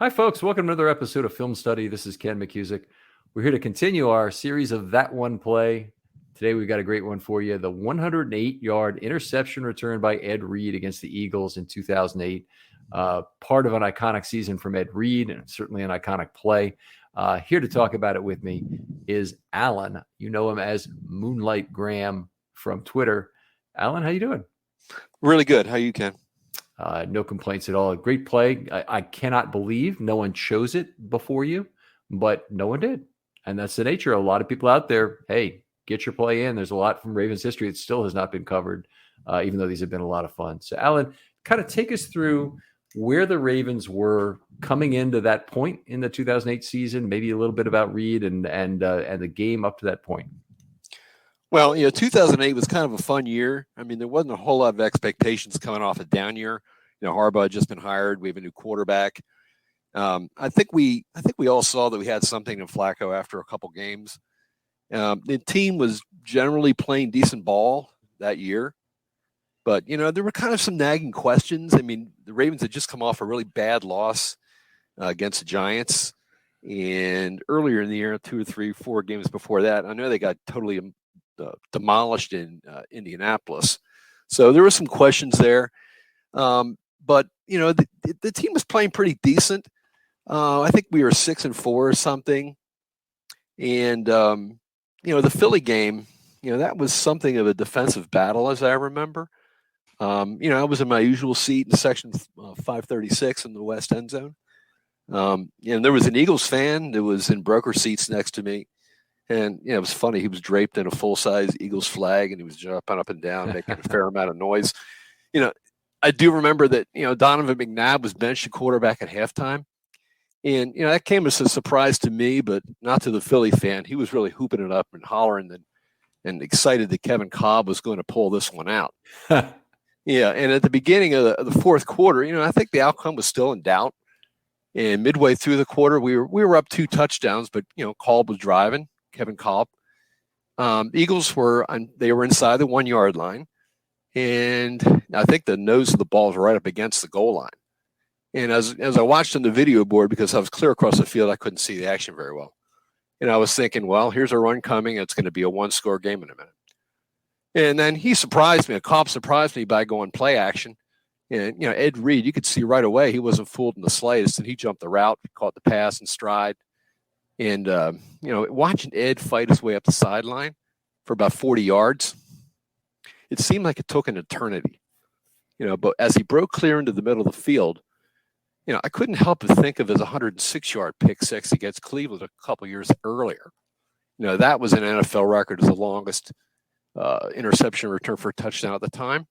Hi, folks. Welcome to another episode of Film Study. This is Ken McKusick. We're here to continue our series of That One Play. Today, we've got a great one for you. The 108-yard interception return by Ed Reed against the Eagles in 2008. Part of an iconic season from Ed Reed, and certainly an iconic play. Here to talk about it with me is Alan. You know him as Moonlight Graham from Twitter. Alan, how you doing? Really good. How you, Ken? No complaints at all. A great play. I cannot believe no one chose it before you, but no one did. And that's the nature of a lot of people out there. Hey, get your play in. There's a lot from Ravens history that still has not been covered, even though these have been a lot of fun. So, Alan, kind of take us through where the Ravens were coming into that point in the 2008 season, maybe a little bit about Reed and the game up to that point. Well, 2008 was kind of a fun year. I mean, there wasn't a whole lot of expectations coming off a down year. Harbaugh had just been hired. We have a new quarterback. I think we all saw that we had something in Flacco after a couple games. The team was generally playing decent ball that year, but there were kind of some nagging questions. I mean, the Ravens had just come off a really bad loss against the Giants, and earlier in the year, 2 or 3, 4 games before that, I know they got totally demolished in Indianapolis. So there were some questions there. But the team was playing pretty decent. I think we were 6-4 or something. And, the Philly game, that was something of a defensive battle, as I remember. I was in my usual seat in section 536 in the West End Zone. And there was an Eagles fan that was in broker seats next to me. And, it was funny. He was draped in a full-size Eagles flag, and he was jumping up and down, making a fair amount of noise. I do remember that, Donovan McNabb was benched at quarterback at halftime. And, that came as a surprise to me, but not to the Philly fan. He was really hooping it up and hollering and excited that Kevin Kolb was going to pull this one out. Yeah, and at the beginning of the fourth quarter, I think the outcome was still in doubt. And midway through the quarter, we were up 2 touchdowns, but, Kolb was driving. Kevin Kolb. The Eagles were inside the 1-yard line, and I think the nose of the ball was right up against the goal line. And as I watched on the video board, because I was clear across the field, I couldn't see the action very well. And I was thinking, well, here's a run coming. It's going to be a 1-score game in a minute. And then Kolb surprised me by going play action. And, Ed Reed, you could see right away he wasn't fooled in the slightest, and he jumped the route, caught the pass in stride. And, watching Ed fight his way up the sideline for about 40 yards, it seemed like it took an eternity, but as he broke clear into the middle of the field, I couldn't help but think of his 106-yard pick six against Cleveland a couple years earlier. That was an NFL record as the longest interception return for a touchdown at the time.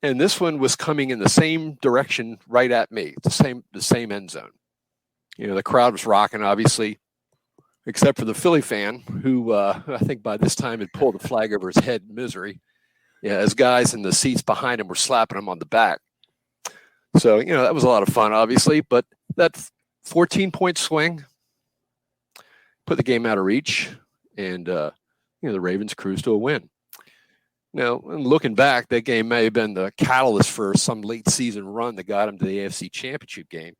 And this one was coming in the same direction right at me, the same end zone. The crowd was rocking, obviously, except for the Philly fan, who I think by this time had pulled the flag over his head in misery. Yeah, as guys in the seats behind him were slapping him on the back. So, that was a lot of fun, obviously. But that 14-point swing put the game out of reach, and, the Ravens cruised to a win. Now, looking back, that game may have been the catalyst for some late season run that got him to the AFC Championship game.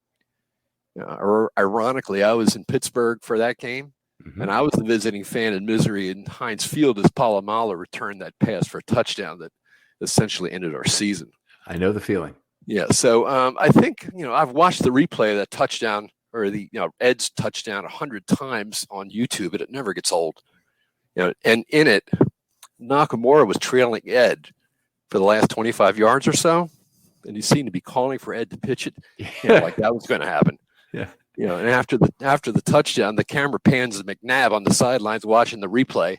Or ironically, I was in Pittsburgh for that game, and I was the visiting fan in misery in Heinz Field as Polamalu returned that pass for a touchdown that essentially ended our season. I know the feeling. Yeah, so I think, I've watched the replay of that touchdown, or the Ed's touchdown 100 times on YouTube, and it never gets old. And in it, Nakamura was trailing Ed for the last 25 yards or so, and he seemed to be calling for Ed to pitch it, like that was going to happen. Yeah. And after the touchdown, the camera pans to McNabb on the sidelines watching the replay,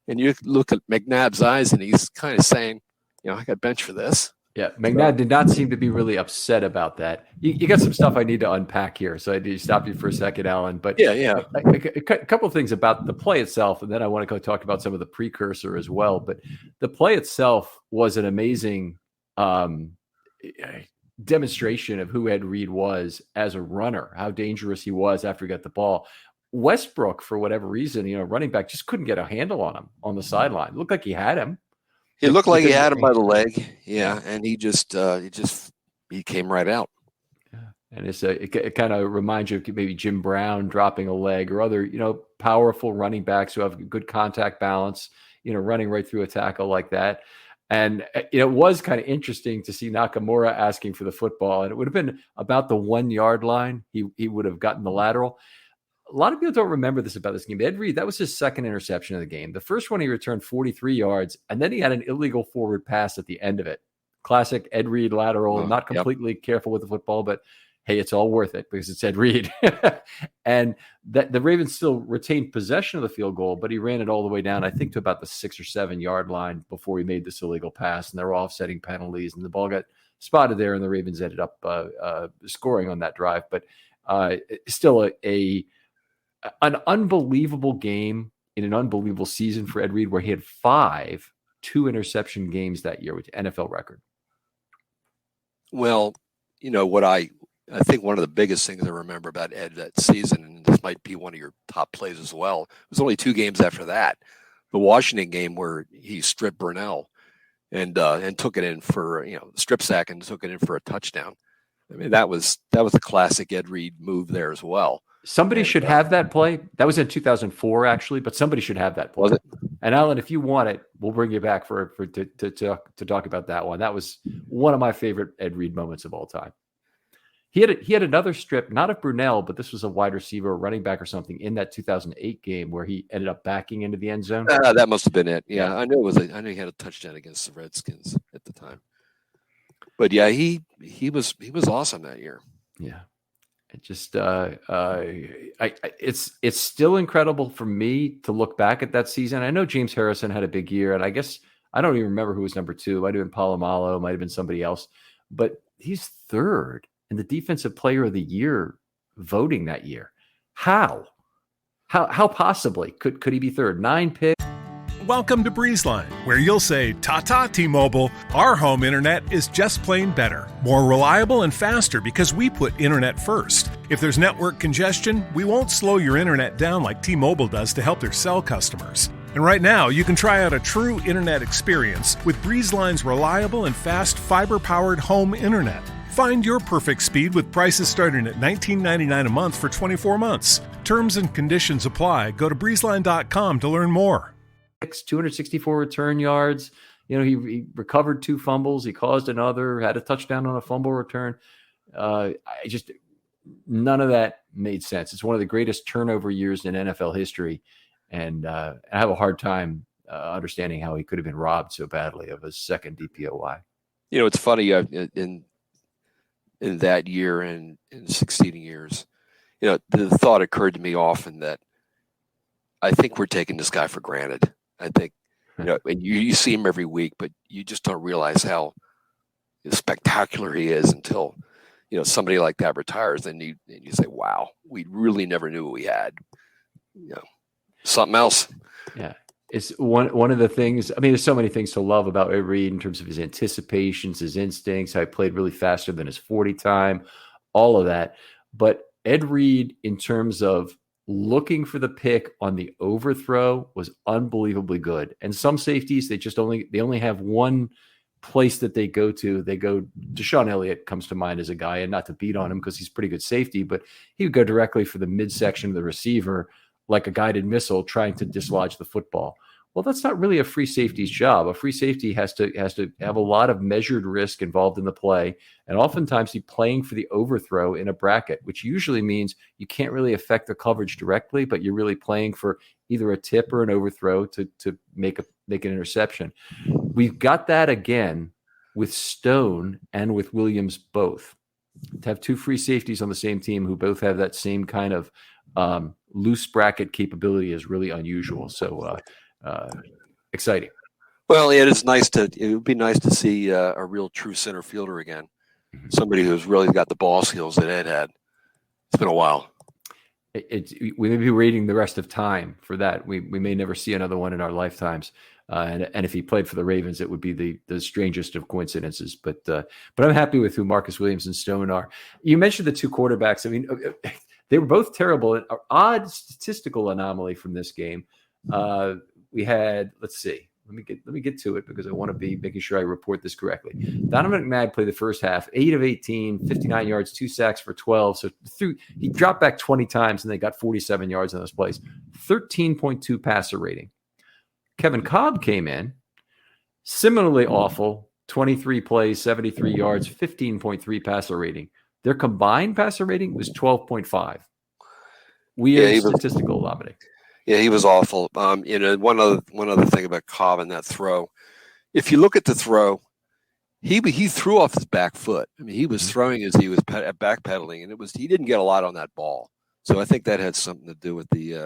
and you look at McNabb's eyes, and he's kind of saying, I got benched for this. Yeah, McNabb did not seem to be really upset about that. You got some stuff I need to unpack here, so I need to stop you for a second, Alan. But yeah. A couple of things about the play itself, and then I want to go talk about some of the precursor as well. But the play itself was an amazing demonstration of who Ed Reed was as a runner, how dangerous he was after he got the ball. Westbrook, for whatever reason, running back just couldn't get a handle on him on the sideline. It looked like he had him. It looked like he had him by the leg. Yeah. And he came right out. And it kind of reminds you of maybe Jim Brown dropping a leg or other, powerful running backs who have good contact balance, running right through a tackle like that. And it was kind of interesting to see Nakamura asking for the football, and it would have been about the 1 yard line. He would have gotten the lateral. A lot of people don't remember this about this game. Ed Reed, that was his second interception of the game. The first one, he returned 43 yards, and then he had an illegal forward pass at the end of it. Classic Ed Reed lateral, not completely careful with the football, but hey, it's all worth it because it's Ed Reed. And that the Ravens still retained possession of the field goal, but he ran it all the way down, I think, to about the 6 or 7 yard line before he made this illegal pass. And there were offsetting penalties, and the ball got spotted there, and the Ravens ended up scoring on that drive. But still an unbelievable game in an unbelievable season for Ed Reed, where he had 5 2-interception games that year, with NFL record. Well, what I think one of the biggest things I remember about Ed that season, and this might be one of your top plays as well, it was only 2 games after that. The Washington game where he stripped Burnell and took it in for, strip sack and took it in for a touchdown. I mean, that was a classic Ed Reed move there as well. Somebody should have that play. That was in 2004, actually, but somebody should have that play. Was it? And Alan, if you want it, we'll bring you back to talk about that one. That was one of my favorite Ed Reed moments of all time. He had another strip, not of Brunell, but this was a wide receiver, a running back or something, in that 2008 game where he ended up backing into the end zone. That must have been it. Yeah, I knew I knew he had a touchdown against the Redskins at the time. But yeah, he was awesome that year. Yeah. It just it's still incredible for me to look back at that season. I know James Harrison had a big year, and I guess I don't even remember who was number 2. Might have been Polamalu, might have been somebody else, but he's 3rd in the Defensive Player of the Year voting that year. How possibly could he be 3rd? 9 picks. Welcome to BreezeLine, where you'll say, "Ta-ta, T-Mobile, our home internet is just plain better. More reliable and faster because we put internet first. If there's network congestion, we won't slow your internet down like T-Mobile does to help their cell customers." And right now, you can try out a true internet experience with BreezeLine's reliable and fast fiber-powered home internet. Find your perfect speed with prices starting at $19.99 a month for 24 months. Terms and conditions apply. Go to breezeline.com to learn more. 264 return yards. He recovered 2 fumbles. He caused another, had a touchdown on a fumble return. None of that made sense. It's one of the greatest turnover years in NFL history. And I have a hard time understanding how he could have been robbed so badly of his second DPOY. It's funny in that year and in succeeding years, the thought occurred to me often that I think we're taking this guy for granted. I think, and you see him every week, but you just don't realize how spectacular he is until, somebody like that retires. And you say, wow, we really never knew what we had. Something else. Yeah. It's one of the things. I mean, there's so many things to love about Ed Reed in terms of his anticipations, his instincts, how he played really faster than his 40 time, all of that. But Ed Reed, in terms of looking for the pick on the overthrow, was unbelievably good. And some safeties, they only have one place that they go to. Deshaun Elliott comes to mind as a guy, and not to beat on him because he's pretty good safety, but he would go directly for the midsection of the receiver like a guided missile trying to dislodge the football. Well, that's not really a free safety's job. A free safety has to have a lot of measured risk involved in the play, and oftentimes he's playing for the overthrow in a bracket, which usually means you can't really affect the coverage directly, but you're really playing for either a tip or an overthrow to make an interception. We've got that again with Stone and with Williams both. To have 2 free safeties on the same team who both have that same kind of loose bracket capability is really unusual. So exciting. Well, it would be nice to see a real true center fielder again. Somebody who's really got the ball skills that Ed had. It's been a while. We may be waiting the rest of time for that. We may never see another one in our lifetimes. And if he played for the Ravens, it would be the strangest of coincidences. But I'm happy with who Marcus Williams and Stone are. You mentioned the 2 quarterbacks. I mean, they were both terrible. An odd statistical anomaly from this game. We had, let's see, Let me get to it because I want to be making sure I report this correctly. Donovan McNabb played the first half, 8 of 18, 59 yards, 2 sacks for 12. So he dropped back 20 times and they got 47 yards in those plays. 13.2 passer rating. Kevin Cobb came in, similarly awful, 23 plays, 73 yards, 15.3 passer rating. Their combined passer rating was 12.5. Weird statistical anomaly. Yeah, he was awful. One other thing about Cobb and that throw. If you look at the throw, he threw off his back foot. I mean, he was throwing as he was backpedaling, and he didn't get a lot on that ball. So I think that had something to do with he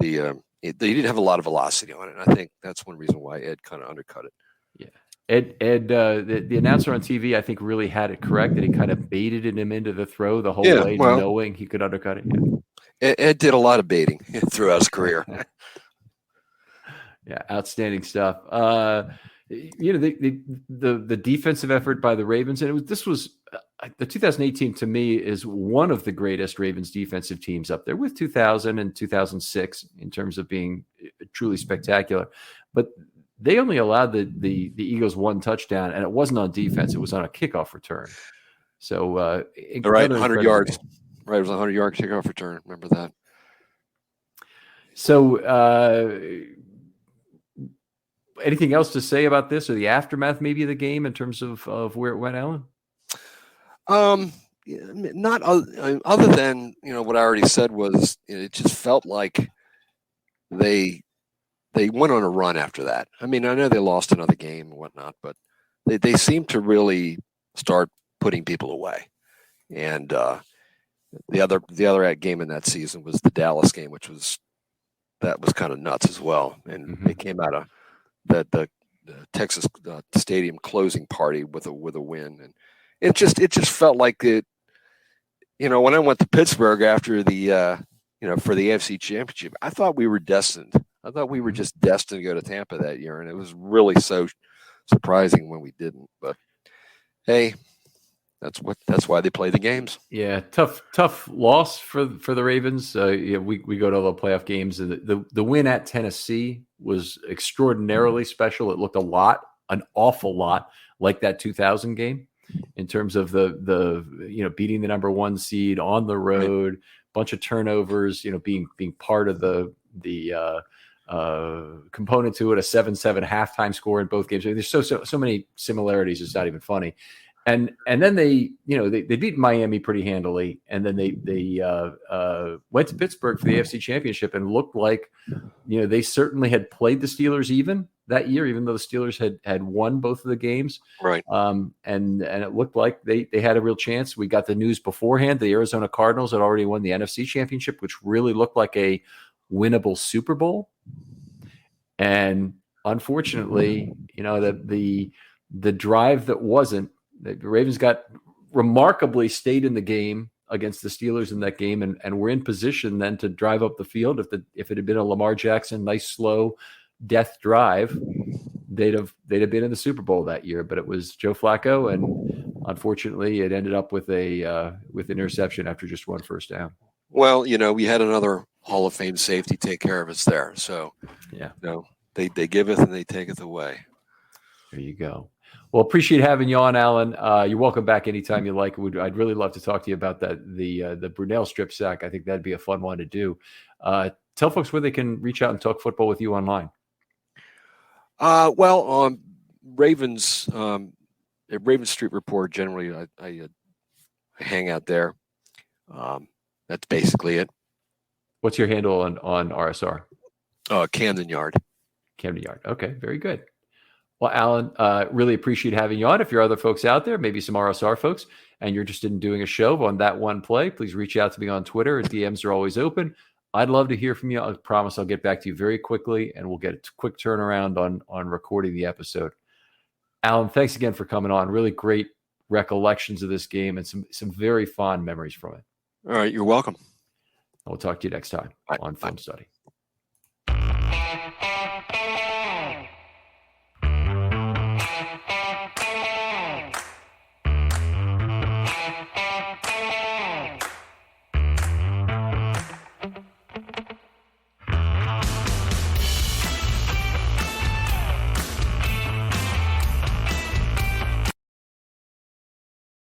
didn't have a lot of velocity on it. And I think that's one reason why Ed kind of undercut it. Yeah. Ed, the announcer on TV, I think, really had it correct that he kind of baited him into the throw the whole way, knowing he could undercut it. Yeah. Ed did a lot of baiting throughout his career. Yeah, outstanding stuff. The defensive effort by the Ravens, and this was the 2018 to me is one of the greatest Ravens defensive teams up there with 2000 and 2006 in terms of being truly spectacular. But they only allowed the Eagles one touchdown, and it wasn't on defense; it was on a kickoff return. So, 100 yards. Right, it was a 100-yard kickoff return. Remember that. So, anything else to say about this or the aftermath, maybe, of the game in terms of where it went, Alan? Not other than what I already said was it just felt like they went on a run after that. I mean, I know they lost another game and whatnot, but they seemed to really start putting people away. And the other game in that season was the Dallas game, which was kind of nuts as well. And they came out of the Texas stadium closing party with a win, and it just felt like it. When I went to Pittsburgh after the for the AFC Championship, I thought we were destined. I thought we were just destined to go to Tampa that year, and it was really so surprising when we didn't. But hey. That's why they play the games. Yeah, tough loss for the Ravens. We go to all the playoff games, and the win at Tennessee was extraordinarily special. It looked an awful lot like that 2000 game in terms of the beating the number one seed on the road, bunch of turnovers, being part of the component to it, a 7-7 halftime score in both games. There's so many similarities. It's not even funny. And then they beat Miami pretty handily, and then they went to Pittsburgh for the AFC Championship and looked like they certainly had played the Steelers even that year, even though the Steelers had won both of the games. Right. And it looked like they had a real chance. We got the news beforehand. The Arizona Cardinals had already won the NFC Championship, which really looked like a winnable Super Bowl. And unfortunately, the drive that wasn't. The Ravens stayed in the game against the Steelers in that game, and were in position then to drive up the field. If it had been a Lamar Jackson, nice slow death drive, they'd have been in the Super Bowl that year. But it was Joe Flacco, and unfortunately, it ended up with an interception after just one first down. Well, we had another Hall of Fame safety take care of us there. So yeah, they giveth and they taketh away. There you go. Well, appreciate having you on, Alan. You're welcome back anytime you like. I'd really love to talk to you about the Brunel strip sack. I think that'd be a fun one to do. Tell folks where they can reach out and talk football with you online. On Ravens, at Ravens Street Report, generally I hang out there. That's basically it. What's your handle on RSR? Camden Yard. Camden Yard. Okay, very good. Well, Alan, really appreciate having you on. If you're other folks out there, maybe some RSR folks, and you're interested in doing a show on that one play, please reach out to me on Twitter. DMs are always open. I'd love to hear from you. I promise I'll get back to you very quickly, and we'll get a quick turnaround on recording the episode. Alan, thanks again for coming on. Really great recollections of this game and some very fond memories from it. All right, you're welcome. We'll talk to you next time on Film Study.